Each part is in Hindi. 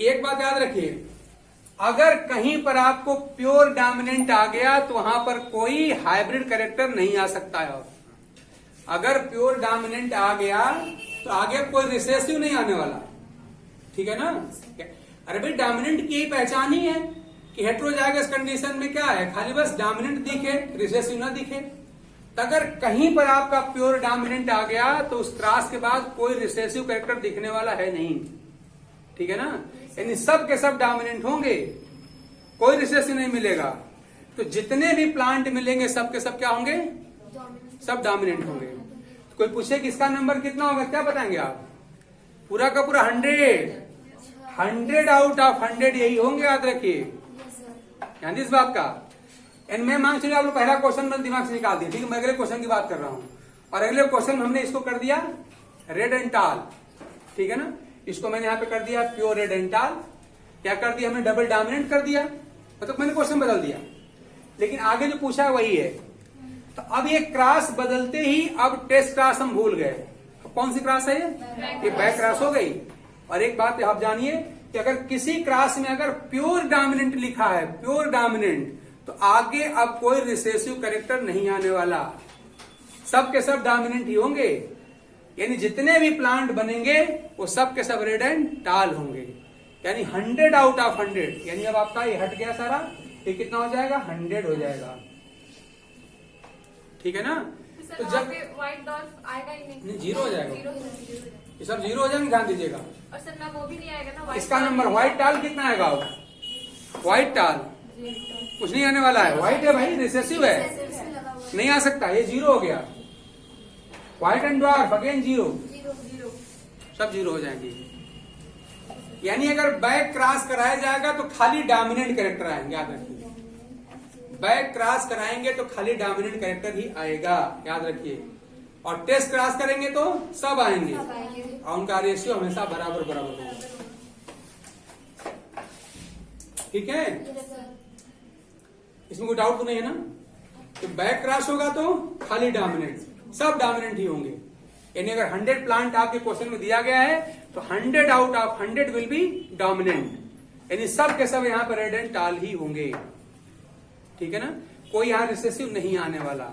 एक बात याद रखिए, अगर कहीं पर आपको प्योर डोमिनेंट आ गया तो वहां पर कोई हाइब्रिड कैरेक्टर नहीं आ सकता है। और अगर प्योर डोमिनेंट आ गया तो आगे कोई रिसेसिव नहीं आने वाला, ठीक है ना। अरे भाई डोमिनेंट की पहचान ही है कि हेटेरोजाइगस कंडीशन में क्या है, खाली बस डोमिनेंट दिखे, रिसेसिव ना दिखे। तो अगर कहीं पर आपका प्योर डोमिनेंट आ गया तो उस क्रॉस के बाद कोई रिसेसिव कैरेक्टर दिखने वाला है नहीं, ठीक है ना। यानी सब के सब डोमिनेंट होंगे, कोई रिसेसिव नहीं मिलेगा। तो जितने भी प्लांट मिलेंगे सब के सब क्या होंगे, सब डोमिनेंट होंगे। तो कोई पूछे कि इसका नंबर कितना होगा, क्या बताएंगे आप, पूरा का पूरा 100 आउट ऑफ 100 यही होंगे, याद रखिए ध्यान इस बात का। एंड मैं मांग चलिए आप लोग पहला क्वेश्चन मेरे दिमाग से निकाल दिया, ठीक है। मैं अगले क्वेश्चन की बात कर रहा हूं, और अगले क्वेश्चन में हमने इसको कर दिया रेड एंड टाल, ठीक है ना। इसको मैंने यहां पे कर दिया प्योर रेड एंड टाल। क्या कर दिया हमने, डबल डोमिनेंट कर दिया, मतलब मैंने क्वेश्चन बदल दिया। लेकिन आगे जो पूछा है वही है। तो अब ये क्रॉस बदलते ही अब टेस्ट क्रॉस हम भूल गए। कौन सी क्रॉस है ये बैक क्रॉस हो गई। और एक बात आप जानिए कि अगर किसी क्रॉस में अगर प्योर डोमिनेंट लिखा है, प्योर डोमिनेंट, तो आगे अब कोई रिसेसिव कैरेक्टर नहीं आने वाला, सब के सब डोमिनेंट ही होंगे। यानी जितने भी प्लांट बनेंगे वो सब के सब रेड एंड टाल होंगे, यानी 100 आउट ऑफ 100। यानी अब आपका ये हट गया सारा, ये कितना हो जाएगा, 100 हो जाएगा, ठीक है ना। तो जब व्हाइट डॉल्फ आएगा ही नहीं, जीरो हो जाएगा, ये सब जीरो हो जाएंगे, ध्यान दीजिएगा। और सर ना वो भी नहीं आएगा ना, इसका नंबर व्हाइट टाल कितना आएगा, व्हाइट टाल कुछ नहीं आने वाला है, व्हाइट है भाई, रिसेसिव है, नहीं आ सकता, ये जीरो हो गया। White and dwarf again zero, सब जीरो हो जाएंगे। यानी अगर बैक क्रॉस कराया जाएगा तो खाली डोमिनेंट कैरेक्टर आएंगे, याद रखिए। बैक क्रॉस कराएंगे तो खाली डोमिनेंट कैरेक्टर ही आएगा, याद रखिए। और टेस्ट क्रॉस करेंगे तो सब आएंगे, और उनका रेशियो हमेशा बराबर बराबर होगा, ठीक है। इसमें कोई डाउट तो नहीं है ना। तो बैक क्रॉस होगा तो खाली डोमिनेंट, सब डोमिनेंट ही होंगे। यानी अगर 100 प्लांट आपके क्वेश्चन में दिया गया है तो 100 out of 100 will be dominant, यानी सब के सब यहाँ पर रेड एंड टाल ही होंगे, ठीक है ना। कोई यहाँ रिसेसिव नहीं आने वाला।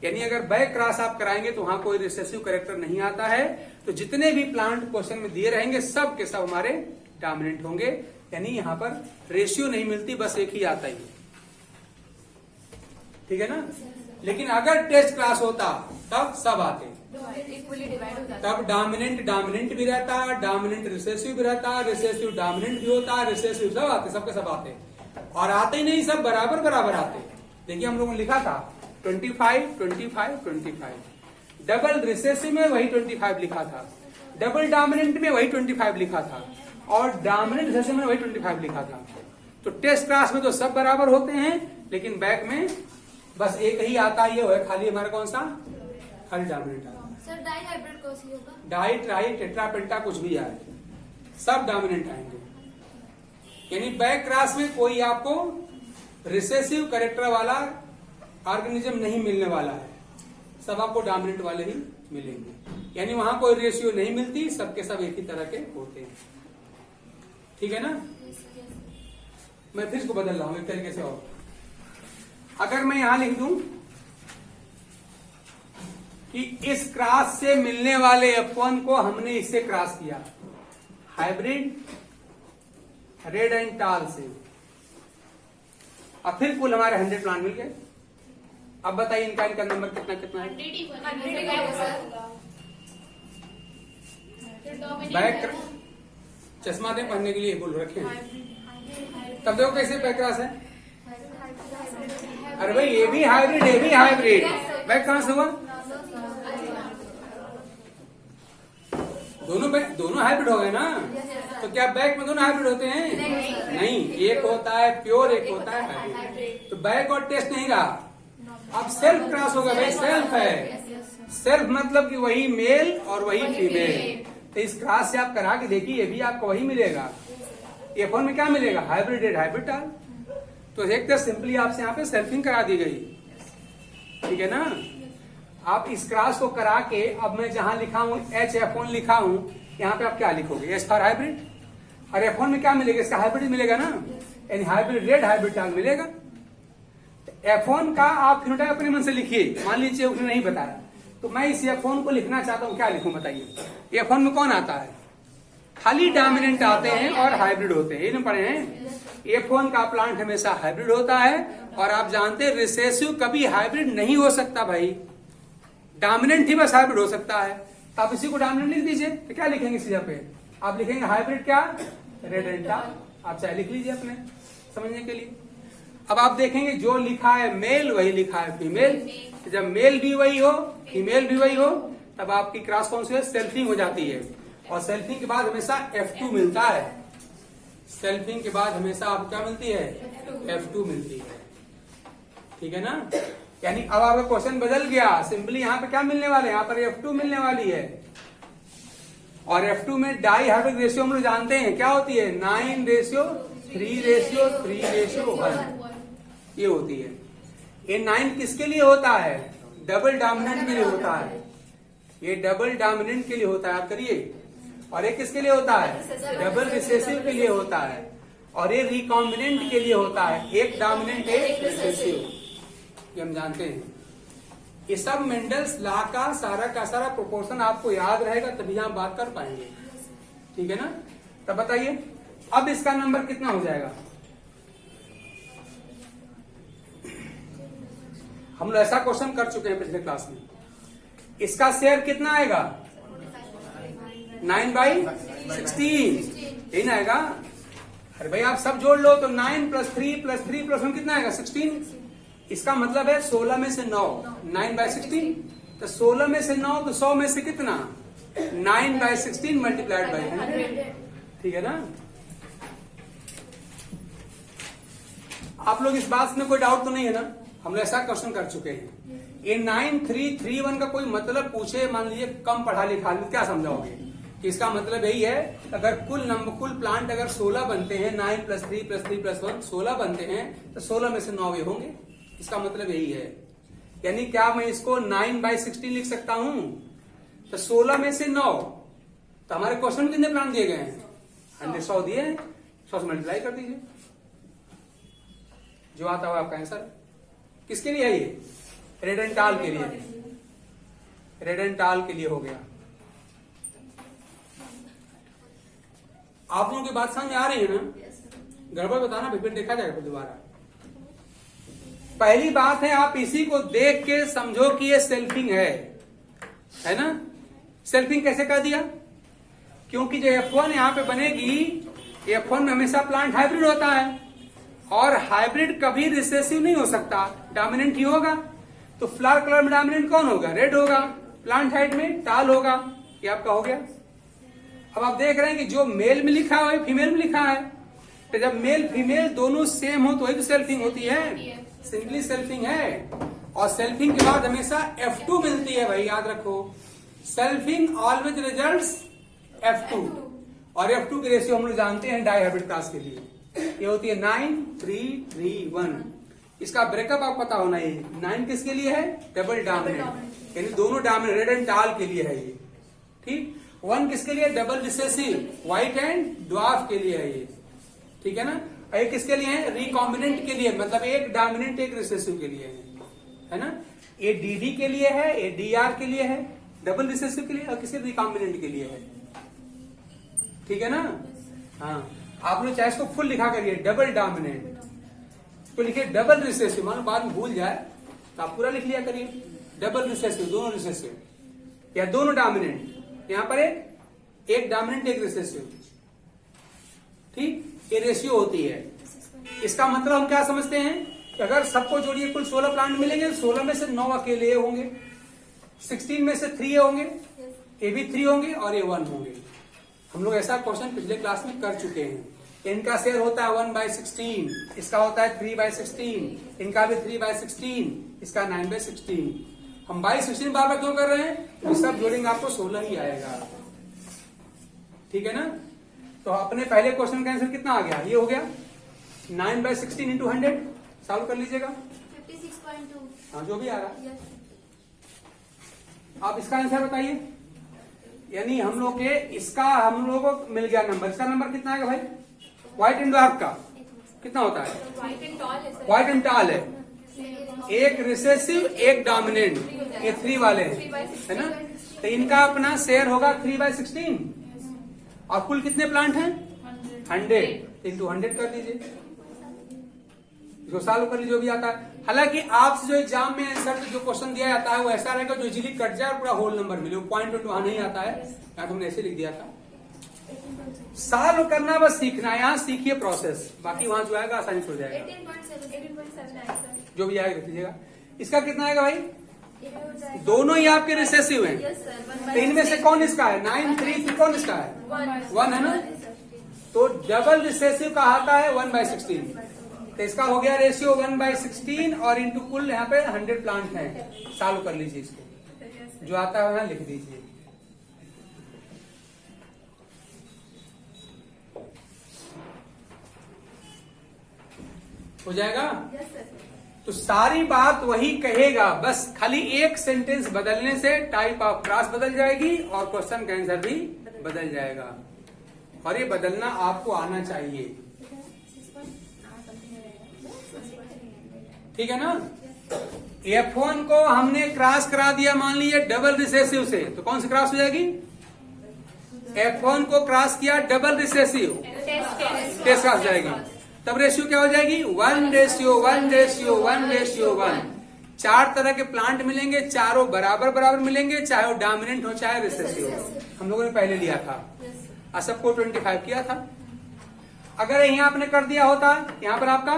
यानी अगर बैक क्रॉस आप कराएंगे तो वहां कोई रिसेसिव कैरेक्टर नहीं आता है। तो जितने भी प्लांट क्वेश्चन में दिए रहेंगे सब के सब हमारे डोमिनेंट होंगे, यानी यहाँ पर रेशियो नहीं मिलती, बस एक ही आता ही, ठीक है ना। लेकिन अगर टेस्ट क्लास होता तब सब आते, तब डोमिनेंट डोमिनेंट भी रहता, डोमिनेंट रिसेसिव भी रहता, रिसेसिव डोमिनेंट भी होता, रिसेसिव सब आते, सबके सब आते। और आते ही नहीं, सब बराबर बराबर आते। देखिए हम लोगों ने लिखा था 25 25 25, डबल रिसेसिव में वही 25 लिखा था, डबल डोमिनेंट में वही 25 लिखा था, और डोमिनेंट रिसेसिव में वही 25 लिखा था। तो टेस्ट क्लास में तो सब बराबर होते हैं, लेकिन बैक में बस एक ही आता, ये है खाली हमारा कौन सा, खाली डोमिनेंट आता। सर डाई हाइब्रिड कौन सी होगा, डाई ट्राई टेट्रा पेंटा कुछ भी आए, सब डोमिनेंट आएंगे। यानी बैक क्रॉस में कोई आपको रिसेसिव कैरेक्टर वाला ऑर्गेनिज्म नहीं मिलने वाला है, सब आपको डोमिनेंट वाले ही मिलेंगे। यानी वहां कोई रेशियो नहीं मिलती, सबके सब एक ही तरह के होते हैं, ठीक है ना। मैं फिर इसको बदल रहा हूं एक तरीके से। और अगर मैं यहां लिख दूं कि इस क्रॉस से मिलने वाले F1 को हमने इससे क्रॉस किया, हाइब्रिड रेड एंड टाल से, अब फिर कुल हमारे 100 प्लांट मिल गए। अब बताइए इनका नंबर कितना कितना है। बैक चश्मा दे पहनने के लिए बोल रखे हैं, तब देखो कैसे बैक क्रॉस है। अरे भाई ये भी हाइब्रिड, ये भी हाइब्रिड, बैक कहां से हुआ, दोनों हाइब्रिड हो गए ना। तो क्या बैक में दोनों हाइब्रिड होते हैं, नहीं, एक होता है प्योर, एक होता है हाइब्रिड। तो बैक और टेस्ट नहीं रहा, अब सेल्फ क्रॉस होगा भाई, सेल्फ है, सेल्फ मतलब कि वही मेल और वही फीमेल। तो इस क्रॉस से आप करा के देखिए, ये भी आपको वही मिलेगा। F1 में क्या मिलेगा, हाइब्रिड हाइब्रिड टाल। तो एक तो सिंपली आपसे यहाँ पे सेल्फिंग करा दी गई, ठीक है ना। आप इस क्रॉस को करा के अब मैं जहां लिखा हूं HF1 लिखा हूं, यहाँ पे आप क्या लिखोगे, एस फॉर हाइब्रिड। और F1 में क्या मिलेगा, इसका हाइब्रिड मिलेगा ना, यानी हाइब्रिड रेड हाइब्रिड टाल मिलेगा। F1 का आप फिनोटाइप अपने मन से लिखिए, मान लीजिए उसने नहीं बताया तो मैं इस F1 को लिखना चाहता हूँ, क्या लिखूं बताइए। F1 में कौन आता है, खाली डोमिनेंट आते हैं और हाइब्रिड होते हैं, ये नहीं पढ़े हैं। F1 का प्लांट हमेशा हाइब्रिड होता है, और आप जानते हैं रिसेसिव कभी हाइब्रिड नहीं हो सकता भाई, डोमिनेंट ही बस हाइब्रिड हो सकता है। तो आप इसी को डोमिनेंट लिख दीजिए, तो क्या लिखेंगे इस जगह पे, आप लिखेंगे हाइब्रिड क्या, रेड एंड टाल। आप चाहे लिख लीजिए अपने समझने के लिए। अब आप देखेंगे जो लिखा है मेल वही लिखा है फीमेल, जब मेल भी वही हो फीमेल भी वही हो तब आपकी क्रॉस कौन सी है, सेल्फिंग हो जाती है। और सेल्फिंग के बाद हमेशा F2 मिलता है, सेल्फिंग के बाद हमेशा आपको क्या मिलती है, F2 मिलती है, ठीक है ना। यानी अब आपका क्वेश्चन बदल गया, सिंपली यहाँ पे क्या मिलने वाले हैं, यहाँ पर F2 मिलने वाली है। और F2 में डाई हाइब्रिड रेशियो हम लोग जानते हैं क्या होती है, 9:3:3:1 ये होती है। ये 9 किसके लिए होता है, डबल डोमिनेंट के लिए होता है, ये डबल डोमिनेंट के लिए होता है, आप करिए। और ये किसके लिए होता है, डबल रिसेसिव के लिए होता है। और ये रिकॉम्बिनेंट के लिए होता है, एक डोमिनेंट एक रिसेसिव, ये हम जानते हैं। ये सब मेंडल्स लॉ का सारा प्रोपोर्शन आपको याद रहेगा, तभी हम बात कर पाएंगे, ठीक है ना। तब बताइए अब इसका नंबर कितना हो जाएगा। हम लोग ऐसा क्वेश्चन कर चुके हैं पिछले क्लास में, इसका शेयर कितना आएगा, 9/16, यही ना आएगा। अरे भाई आप सब जोड़ लो तो 9 + 3 + 3 + 1 कितना आएगा, 16। इसका मतलब है 16 में से 9, 9/16। तो 16 में से 9 तो 100 में से कितना, 9/16 × 100, ठीक है ना। आप लोग इस बात में कोई डाउट तो नहीं है ना, हम लोग ऐसा क्वेश्चन कर चुके हैं। ये 9:3:3:1 का कोई मतलब पूछे, मान लीजिए कम पढ़ा लिखा आदमी, क्या समझाओगे कि इसका मतलब यही है, अगर कुल प्लांट अगर 16 बनते हैं, 9 + 3 + 3 + 1 16 बनते हैं, तो 16 में से 9 ये होंगे, इसका मतलब यही है। यानी क्या मैं इसको 9/16 लिख सकता हूं, तो 16 में से 9, तो हमारे क्वेश्चन कितने प्लांट दिए गए हैं, 100 दिए हैं, 100 से मल्टीप्लाई कर दीजिए, जो आता हुआ आपका आंसर। किसके लिए है ये, रेड एंड टाल के लिए, रेड एंड टाल के लिए हो गया। आप लोगों की बात समझ आ रही है ना, गड़बड़ बताना फिर देखा जाएगा फिर दोबारा। पहली बात है आप इसी को देख के समझो कि ये सेल्फिंग है ना। सेल्फिंग कैसे कर दिया, क्योंकि जो F1 यहां पे बनेगी, F1 में हमेशा प्लांट हाइब्रिड होता है, और हाइब्रिड कभी रिसेसिव नहीं हो सकता, डोमिनेंट ही होगा। तो फ्लावर कलर में डोमिनेंट कौन होगा, रेड होगा, प्लांट हाइट में टाल होगा, ये आपका हो गया। अब आप देख रहे हैं कि जो मेल में लिखा है वही फीमेल में लिखा है, तो जब मेल फीमेल दोनों सेम हो तो वही तो सेल्फिंग होती है, सिंपली सेल्फिंग है। और सेल्फिंग के बाद हमेशा F2 मिलती है भाई, याद रखो, सेल्फिंग ऑलवेज रिजल्ट्स F2। और F2 की रेशियो हम लोग जानते हैं डाई हाइब्रिड क्लास के लिए, ये होती है 9:3:3:1। इसका ब्रेकअप आपको पता होना, ये 9 किसके लिए है, डबल डोमिनेंट, यानी दोनों डोमिनेंट रेड एंड टाल के लिए है ये, ठीक। 1 किसके लिए, double recessive, white and dwarf के लिए है ये, ठीक है ना। ये किसके लिए है, रिकॉम्बिनेंट के लिए, मतलब एक डोमिनेंट एक रिसेसिव के लिए है ना। ये DD के लिए है, ये DR के लिए है, डबल रिसेसिव के लिए, और किसी रिकॉम्बिनेंट के लिए है, ठीक है ना। हाँ, आप लोग चाहे इसको फुल लिखा करिए, डबल डोमिनेंट, इसको लिखिए डबल रिसेसिव, मान लो बाद में भूल जाए तो आप पूरा लिख लिया करिए, डबल रिसेसिव, दोनों रिसेसिव या दोनों डोमिनेंट, यहां पर एक डोमिनेंट एक रिसेसिव, ठीक, ये रेशियो होती है। इसका मतलब हम क्या समझते हैं कि अगर सबको जोड़िए कुल 16 प्लांट मिलेंगे, 16 में से 9 अकेले होंगे, 16 में से 3 होंगे, ये भी 3 होंगे और ये 1 होंगे। हम लोग ऐसा क्वेश्चन पिछले क्लास में कर चुके हैं। इनका शेयर होता है 1/16, इसका होता है 3/16, इनका भी 3/16, इसका 9/16। हम 16 बार बार क्यों कर रहे हैं, तो सब जोड़ेंगे आपको 16 ही आएगा, ठीक है ना। तो अपने पहले क्वेश्चन का आंसर कितना आ गया, ये हो गया 9/16 × 100, सॉल्व कर लीजिएगा, 56.2। हाँ जो भी आ रहा है। आप इसका आंसर बताइए, यानी हम लोग के इसका हम लोगों को मिल गया नंबर। इसका नंबर कितना आएगा भाई? व्हाइट एंड डार्क का कितना होता है? व्हाइट एंड टॉल है सर। व्हाइट एंड टॉल है, एक रिसेसिव एक डोमिनेंट, ये 3 वाले हैं, है ना? तो इनका अपना शेयर होगा 3/16। और कुल कितने प्लांट हैं? 100 इंटू 100 कर दीजिए, जो सॉल्व कर लीजिए जो भी आता है। हालांकि आपसे जो एग्जाम में आंसर जो क्वेश्चन दिया जाता है वो ऐसा रहेगा जो इजीली कट जाए और पूरा होल नंबर मिले, वो पॉइंट वहां नहीं आता है, यहाँ तुमने ऐसे लिख दिया था। सॉल्व करना बस सीखना है, यहाँ सीखिए प्रोसेस, बाकी वहां जो आएगा आसानी से हो जाएगा। 18.7 आंसर। जो भी आएगा रख लीजिएगा। इसका कितना आएगा भाई? दोनों ही आपके रिसेसिव हैं, यस सर। तो इनमें से कौन इसका है? 9, 3 कौन इसका है? 1 है ना? तो डबल रिसेसिव का आता है 1/16, तो इसका हो गया रेशियो 1/16 और इंटू कुल यहाँ पे 100 प्लांट हैं। सॉल्व कर लीजिए इसको, जो आता है वहां लिख दीजिए। हो जाएगा? Yes sir. तो सारी बात वही कहेगा, बस खाली एक सेंटेंस बदलने से टाइप ऑफ क्रॉस बदल जाएगी और क्वेश्चन का आंसर भी बदल जाएगा, और ये बदलना आपको आना चाहिए। ठीक है ना? F1 को हमने क्रॉस करा दिया, मान लीजिए डबल रिसेसिव से, तो कौन सी क्रॉस हो जाएगी? F1 को क्रॉस किया डबल रिसेसिव, टेस्ट क्रॉस हो जाएगी, तब रेशियो क्या हो जाएगी? 1:1:1:1:1। 4 तरह के प्लांट मिलेंगे, चारों बराबर बराबर मिलेंगे, चाहे वो डोमिनेंट हो चाहे रिसेसिव हो। हम लोगों ने पहले लिया था और सबको 25 किया था। अगर यहाँ आपने कर दिया होता, यहाँ पर आपका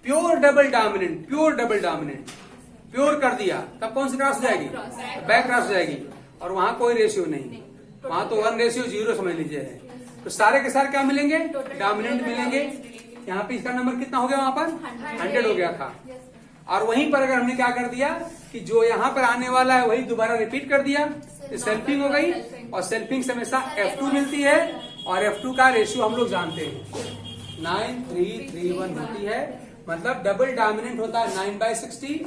प्योर डबल डोमिनेंट, प्योर कर दिया, तब कौन सी क्रॉस हो जाएगी? बैक क्रॉस हो जाएगी, और वहां कोई रेशियो नहीं, वहां तो 1:0 समझ लीजिए है। तो सारे के सारे क्या मिलेंगे? डोमिनेंट मिलेंगे। यहाँ पे इसका नंबर कितना हो गया? वहां पर 100 हो गया था। और वहीं पर अगर हमने क्या कर दिया कि जो यहाँ पर आने वाला है वही दोबारा रिपीट कर दिया, तो सेल्फिंग हो गई, और सेल्फिंग से हमेशा F2 मिलती है, और F2 का रेशियो हम लोग जानते हैं 9:3:3:1 होती है। मतलब डबल डोमिनेंट होता है 9/60,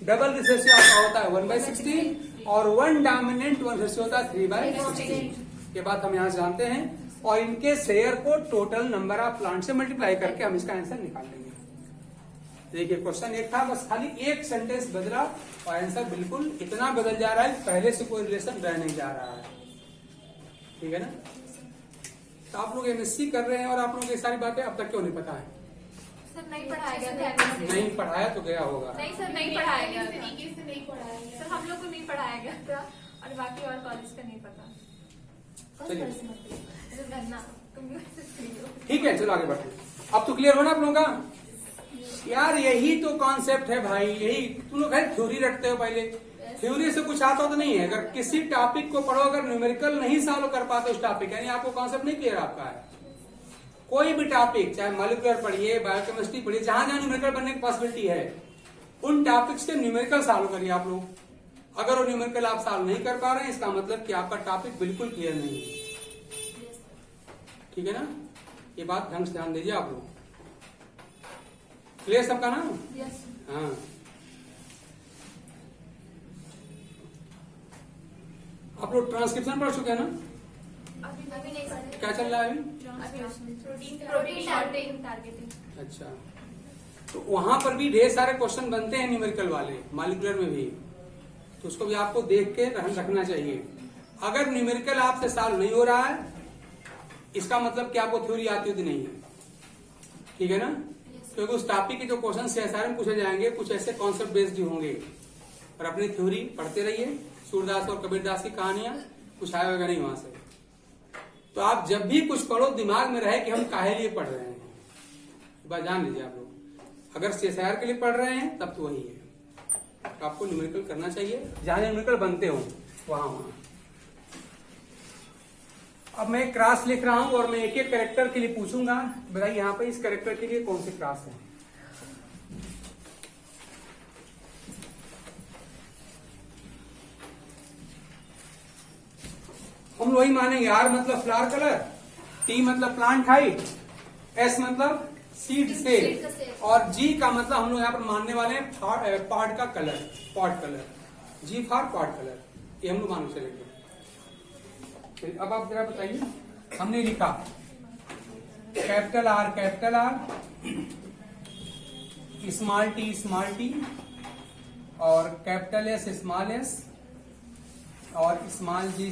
डबल रिसेसिव होता है 1/60, और 1 डोमिनेंट 1 रिसेसिव होता है 3/16। ये बात हम यहाँ जानते हैं, और इनके शेयर को टोटल नंबर ऑफ प्लांट से मल्टीप्लाई करके हम इसका आंसर निकाल लेंगे। देखिए क्वेश्चन एक था, बस खाली एक सेंटेंस बदला और आंसर बिल्कुल इतना बदल जा रहा है, पहले से कोई रिलेशन रह नहीं जा रहा है। ठीक है ना? तो आप लोग MSc कर रहे हैं और आप लोगों को ये सारी बातें अब तक क्यों नहीं पता है? सर नहीं पढ़ाया गया था। नहीं पढ़ाया तो गया होगा। नहीं सर, नहीं पढ़ाया गया था। तरीके से नहीं पढ़ाया गया। सर हम लोग को नहीं पढ़ाया गया था, और बाकी और कॉलेज का नहीं पता। चलिए सर गन्ना तुम भी वैसे फ्री हो। ठीक है, चलो आगे बढ़ते हैं। अब तो क्लियर हो ना आप लोगों का? यार यही तो कॉन्सेप्ट है भाई, यही तुम लोग है थ्योरी रखते हो, पहले थ्योरी से कुछ आता तो नहीं है। अगर किसी टॉपिक को पढ़ो, अगर न्यूमेरिकल नहीं सॉल्व कर पाते उस टॉपिक, यानी आपको कॉन्सेप्ट नहीं क्लियर आपका है। कोई भी टॉपिक, चाहे मॉलिक्यूलर पढ़िए, बायोकेमिस्ट्री पढ़िए, जहां जहां न्यूमेरिकल बनने की पॉसिबिलिटी है, उन टॉपिक्स के न्यूमेरिकल सॉल्व करिए आप लोग। अगर वो न्यूमेरिकल आप सॉल्व नहीं कर पा रहे हैं, इसका मतलब कि आपका टॉपिक बिल्कुल क्लियर नहीं है। ठीक है ना? ये बात ढंग से ध्यान दीजिए आप लोग। क्लियर सबका ना? यस। हाँ। आप लोग ट्रांसक्रिप्शन पढ़ चुके हैं ना? अभी नहीं पढ़ा। क्या चल रहा है अभी? Protein sorting targeting. अच्छा, तो वहां पर भी ढेर सारे क्वेश्चन बनते हैं न्यूमेरिकल वाले, मॉलिक्यूलर में भी, तो उसको भी आपको देख के रखना चाहिए। अगर न्यूमेरिकल आपसे सॉल्व नहीं हो रहा है, इसका मतलब कि आपको थ्योरी आती होती नहीं है। ठीक है ना? क्योंकि उस टॉपिक के जो क्वेश्चन CSR में पूछे जाएंगे, कुछ ऐसे कॉन्सेप्ट बेस्ड ही होंगे, और अपनी थ्योरी पढ़ते रहिए। सूरदास और कबीरदास की कहानियां कुछ आएगा नहीं वहां से। तो आप जब भी कुछ पढ़ो, दिमाग में रहे कि हम काहे लिए पढ़ रहे हैं, बस जान लीजिए आप लोग। अगर CSR के लिए पढ़ रहे हैं तब तो वही है, तो आपको न्यूमेरिकल करना चाहिए, जहां न्यूमेरिकल बनते हो वहां। अब मैं क्रॉस लिख रहा हूं और मैं एक एक कैरेक्टर के लिए पूछूंगा, बताइए यहाँ पे इस कैरेक्टर के लिए कौन सी क्रॉस है। हम वही मानेंगे, R मतलब फ्लावर कलर, T मतलब प्लांट हाइट, S मतलब सीड से, और G का मतलब हम लोग यहाँ पर मानने वाले हैं पॉट का colour, pot colour, G for pot colour, ये हम लोग मान के चलेंगे। अब आप जरा बताइए, हमने लिखा कैपिटल आर स्मॉल टी और कैपिटल एस स्मॉल एस और स्मॉल जी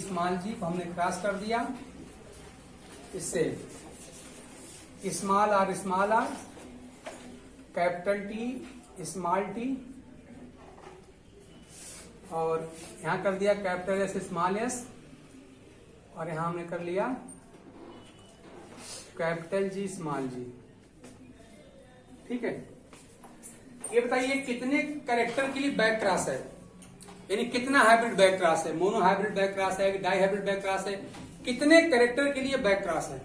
को हमने क्रॉस कर दिया। इससे small are capital T small T और यहां कर दिया कैपिटल एस स्मॉल एस और यहां हमने कर लिया कैपिटल जी स्मॉल जी। ठीक है, ये बताइए कितने कैरेक्टर के लिए बैक क्रॉस है, यानी कितना हाइब्रिड बैक क्रॉस है, मोनो हाइब्रिड बैक क्रॉस है, डाई हाइब्रिड बैक क्रॉस है, कितने कैरेक्टर के लिए बैक क्रॉस है?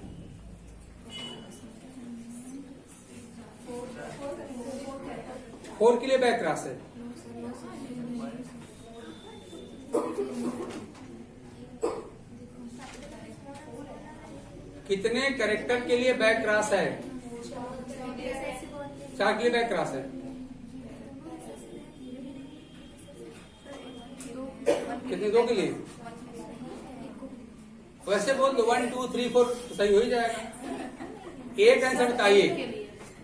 4 के लिए बैक क्रॉस है। कितने कैरेक्टर के लिए बैक क्रॉस है? 4 के लिए बैक क्रॉस है। कितने? 2 के लिए? वैसे बोल दो 1 2 3 4 तो सही हो ही जाएगा। एक आंसर बताइए,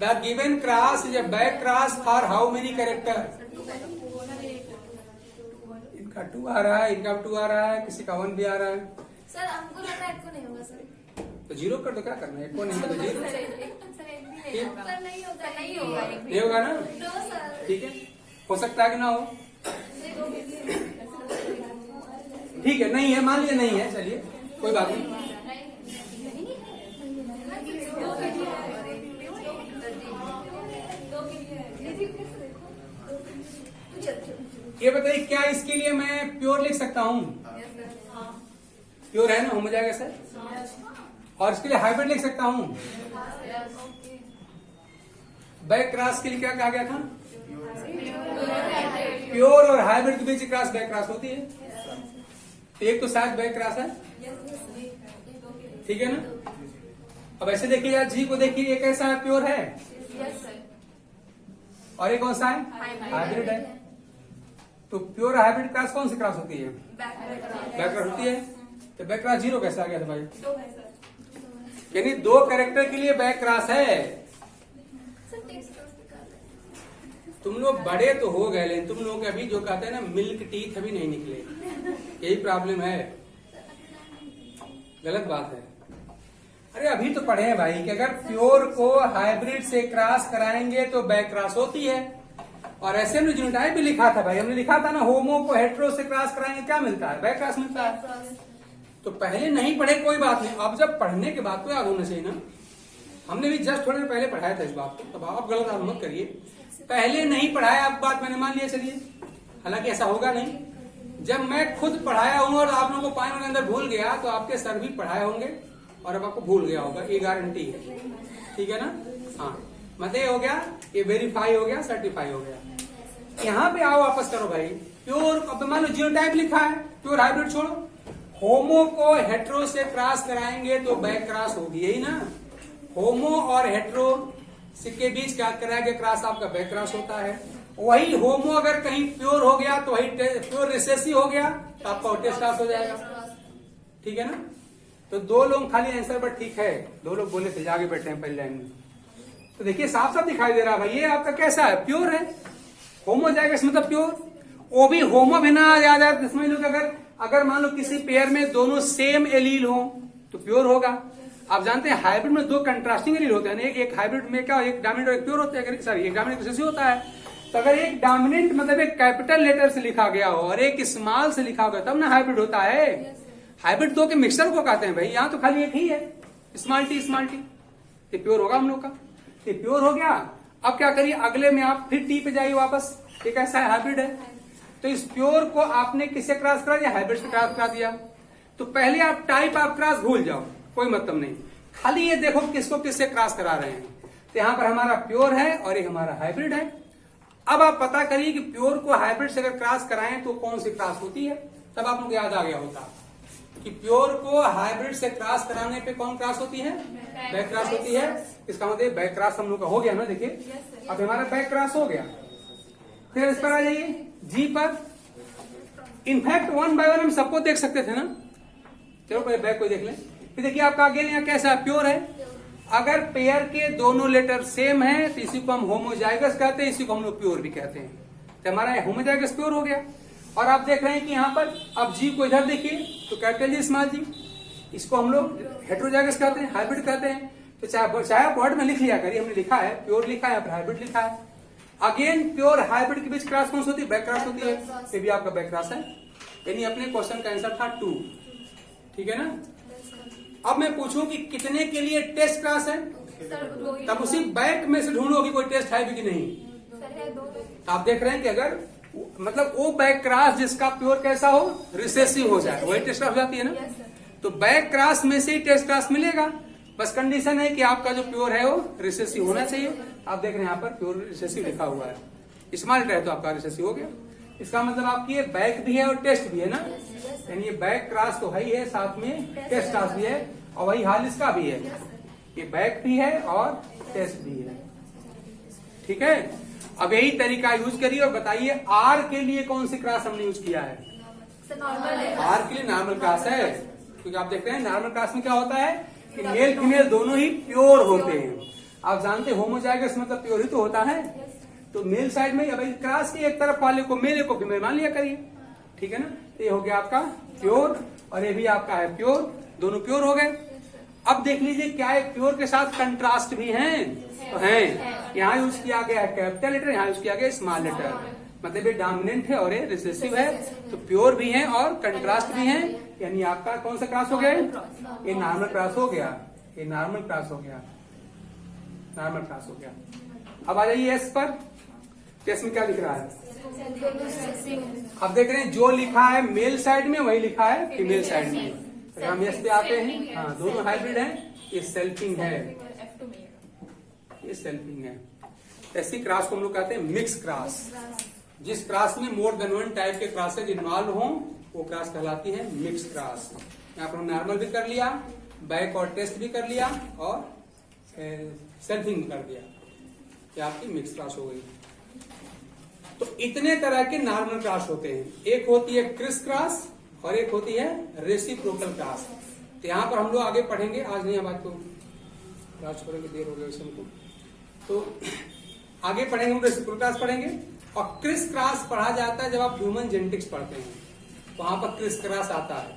the given cross is a back cross for how many character? इनका 2 आ रहा है, इनका 2 आ रहा है, किसी का 1 भी आ रहा है। सर हमको लग रहा है आपको नहीं होगा सर। तो 0 कर दो, क्या करना है? को नहीं तो 0 सर नहीं होगा, नहीं होगा ना? No sir. ठीक है, हो सकता है कि ना हो। ठीक है, नहीं है, मान लिया नहीं है, चलिए कोई बात नहीं। ये बताइए क्या इसके लिए मैं प्योर लिख सकता हूँ? प्योर है ना, हो जाएगा सर। और इसके लिए हाइब्रिड लिख सकता हूँ। बैक क्रॉस के लिए क्या कहा गया था? प्योर और हाइब्रिड के बीच क्रॉस बैक क्रॉस होती है। तो एक तो शायद बैक क्रॉस है, ठीक है ना। अब ऐसे देखिए यार, जी को देखिए, एक ऐसा है प्योर है और एक कौन सा है? हाइब्रिड है। तो प्योर हाइब्रिड क्रॉस कौन सी क्रॉस होती है? बैक क्रॉस होती है। तो बैक क्रॉस 0 कैसे आ गया था भाई? यानी 2 कैरेक्टर के लिए बैक क्रॉस है। तुम लोग बड़े तो हो गए, लेकिन तुम लोग अभी जो कहते हैं ना मिल्क टीथ अभी नहीं निकले, यही प्रॉब्लम है। गलत बात है। अरे अभी तो पढ़े हैं भाई कि अगर प्योर को हाइब्रिड से क्रॉस कराएंगे तो बैक क्रॉस होती है। और ऐसे हमने जीनोटाइप भी लिखा था भाई, हमने लिखा था ना होमो को हेट्रो से क्रॉस कराएंगे क्या मिलता है? बैक क्रॉस मिलता है। तो पहले नहीं पढ़े कोई बात नहीं, अब जब पढ़ने के बाद तो याद होना चाहिए ना। हमने भी जस्ट थोड़ी देर पहले पढ़ाया था इस बात को, तब आप गलत मत करिए। पहले नहीं पढ़ाया, अब बात मैंने मान लिया, चलिए। हालांकि ऐसा होगा नहीं। जब मैं खुद पढ़ाया हूं और आप लोगों को 5 मिनट के अंदर भूल गया तो आपके सर भी पढ़ाए होंगे और अब आपको भूल गया होगा, ये गारंटी है। ठीक है ना? हाँ, मतलब ये हो गया, ये वेरीफाई हो गया, सर्टिफाई हो गया। यहाँ पे आओ, वापस करो भाई। प्योर, अब मान लो जीनोटाइप लिखा है, प्योर हाइब्रिड छोड़ो, होमो को हेट्रो से क्रॉस कराएंगे तो बैक क्रॉस होगी, यही ना। होमो और हेट्रो के बीच क्या कराएंगे क्रॉस, आपका बैक क्रॉस होता है। वही होमो अगर कहीं प्योर हो गया तो वही प्योर रिसेसिव हो गया तो आपका टेस्ट क्रॉस हो जाएगा। ठीक है ना? तो 2 लोग खाली आंसर पर ठीक है, 2 लोग बोले थे, आगे बैठे हैं पहली लाइन में। तो देखिए साफ साफ दिखाई दे रहा है भाई, ये आपका कैसा है? प्योर है। होमो जाएगा इसमें मतलब प्योर, वो भी होमो भी ना याद आए समझ लो कि अगर मान लो किसी पेयर में दोनों सेम एलील हो तो प्योर होगा। आप जानते हैं हाइब्रिड में 2 कंट्रास्टिंग एलील होते हैं, एक हाइब्रिड में क्या, एक डोमिनेंट और एक प्योर होता है, सॉरी एक डोमिनेंट रिसेसिव होता है। तो अगर एक डोमिनेंट मतलब एक कैपिटल लेटर से लिखा गया हो और एक स्मॉल से लिखा गया तब ना हाइब्रिड होता है। हाइब्रिड 2 के मिक्सचर को कहते हैं भाई, यहाँ तो खाली एक ही है, स्मॉल टी। ये प्योर होगा हम लोग का, ये प्योर हो गया। अब क्या करिए, अगले में आप फिर टी पे जाइए वापस, एक ऐसा है हाइब्रिड है। तो इस प्योर को आपने किससे क्रॉस करा दिया? हाइब्रिड से क्रॉस करा दिया। तो पहले आप टाइप आप क्रॉस भूल जाओ, कोई मतलब नहीं, खाली ये देखो किसको किससे क्रॉस करा रहे हैं। तो यहाँ पर हमारा प्योर है और एक हमारा हाइब्रिड है। अब आप पता करिए कि प्योर को हाइब्रिड से अगर क्रॉस कराएं तो कौन सी क्रॉस होती है, तब आप लोग याद आ गया होता कि प्योर को हाइब्रिड से क्रॉस कराने पे कौन क्रॉस होती है? बैक क्रॉस होती है। इसका मतलब बैक क्रॉस हम लोग का हो गया ना, देखिए अब हमारा बैक क्रॉस हो गया। फिर इस पर आ जाइए जी पर। इनफैक्ट 1 बाय 1 हम सबको देख सकते थे ना, चलो पहले बैक को देख लें। फिर देखिए आपका अगेन यहाँ कैसा प्योर है। अगर पेयर के दोनों लेटर सेम है तो इसी को हम होमोजाइगस कहते हैं, इसी को हम लोग प्योर भी कहते हैं। तो हमारा होमोजाइगस प्योर हो गया। और आप देख रहे हैं कि यहाँ पर अब जी को इधर देखिए तो कैपिटल जी स्मॉल जी, इसको हम लोग हेट्रोजाइगस कहते हैं, हाइब्रिड कहते हैं। तो चाहे आप वर्ड में लिख लिया करिए, हमने लिखा है प्योर लिखा है, हाइब्रिड लिखा है। अगेन प्योर हाइब्रिड के बीच क्रॉस कौन सी होती है? बैक क्रॉस होती है। ये भी आपका बैक क्रॉस है, यानी अपने क्वेश्चन का आंसर था 2। ठीक है ना। अब मैं पूछूं कि कितने के लिए टेस्ट क्रॉस है, तब उसी बैक में से ढूंढो कि कोई टेस्ट है भी कि नहीं। आप देख रहे हैं कि अगर मतलब वो बैक क्रॉस जिसका प्योर कैसा हो, रिसेसिव हो जाए, वही टेस्ट क्रॉस हो जाती है ना। तो बैक क्रॉस में से ही टेस्ट क्रॉस मिलेगा, बस कंडीशन है कि आपका जो प्योर है वो रिसेसिव होना चाहिए। आप देख रहे हैं यहाँ पर प्योर रिसेसिव लिखा हुआ है, स्मॉल लेटर है तो आपका रिसेसिव हो गया। इसका मतलब आपकी ये बैक भी है और टेस्ट भी है ना, यानी ये बैक क्रॉस तो है ही है, साथ में टेस्ट क्रॉस भी है, और वही हाल इसका भी है, ये बैक भी है और टेस्ट भी है। ठीक है। अब यही तरीका यूज करिए और बताइए आर के लिए कौन सी क्रॉस हमने यूज किया है। आर के लिए नॉर्मल क्रॉस है, क्योंकि आप देख रहे हैं नॉर्मल क्रॉस में क्या होता है कि मेल फीमेल दोनों ही प्योर होते हैं। आप जानते हैं होमोजाइगस मतलब प्योर ही तो होता है। तो मेल साइड में अब क्रॉस के एक तरफ वाले को मेल को फीमेल मान लिया करिए। ठीक है ना। तो ये हो गया आपका प्योर और ये भी आपका है प्योर, दोनों प्योर हो गए। अब देख लीजिए क्या एक प्योर के साथ कंट्रास्ट भी हैं, तो हैं। यहाँ यूज किया गया है कैपिटल लेटर, यहाँ यूज किया गया स्मॉल लेटर, मतलब ये डोमिनेंट है और ये रिसेसिव है। तो प्योर भी है और कंट्रास्ट भी है, यानी आपका कौन सा क्रॉस हो गया? ये नॉर्मल क्रॉस हो गया, ये नॉर्मल क्रॉस हो गया, नॉर्मल क्रॉस हो गया। अब आ जाइए एस पर। एस में क्या लिख रहा है? अब देख रहे हैं जो लिखा है मेल साइड में वही लिखा है फीमेल साइड में। तो हम एस पे आते हैं। हाँ, दोनों हाइब्रिड है, ये सेल्फिंग है, ये सेल्फिंग है। ऐसी क्रॉस को हम लोग कहते हैं मिक्स क्रॉस। जिस क्रॉस में मोर देन वन टाइप के क्रॉसेज इन्वॉल्व हो वो क्रॉस कहलाती है मिक्स क्रॉस। यहाँ पर हम नॉर्मल भी कर लिया, बैक और टेस्ट भी कर लिया और सेल्फिंग कर दिया, ये आपकी मिक्स क्रॉस हो गई। तो इतने तरह के नॉर्मल क्रॉस होते हैं। एक होती है क्रिस क्रॉस और एक होती है रेसिप्रोकल क्रॉस। तो यहाँ पर हम लोग आगे पढ़ेंगे, आज नहीं, अब तो राज करेंगे, देर हो गया इस हमको। तो आगे पढ़ेंगे, हम रेसिप्रोकल क्रॉस पढ़ेंगे। और क्रिस क्रॉस पढ़ा जाता है जब आप ह्यूमन जेनेटिक्स पढ़ते हैं, वहां पर क्रिस क्रॉस आता है।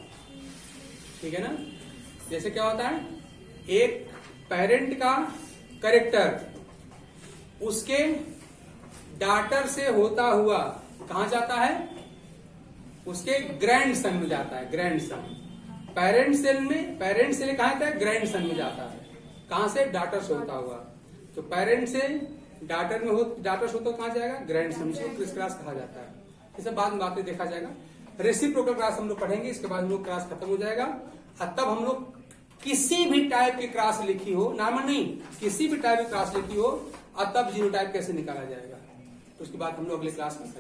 ठीक है ना। जैसे क्या होता है, एक पेरेंट का कैरेक्टर उसके डॉटर से होता हुआ कहां जाता है? उसके ग्रैंड सन में जाता है। ग्रैंड सन पेरेंट सेल में, पेरेंट सेल कहां जाता है? ग्रैंड सन में जाता है। कहां से? डॉटर से होता हुआ। तो पेरेंट से डॉटर में हो, डॉटर से होता कहां जाएगा? Grand son. इसको क्रिस क्रॉस कहा जाता है। इसे बाद में बातें देखा जाएगा। रेसिप्रोकल क्रॉस हम लोग पढ़ेंगे, इसके बाद हम लोग क्रॉस खत्म हो जाएगा। और तब हम लोग किसी भी टाइप की क्रॉस लिखी हो, नॉर्मल नहीं, किसी भी टाइप की क्रॉस लिखी हो, और तब जीनोटाइप कैसे निकाला जाएगा, तो उसके बाद हम लोग अगले क्लास में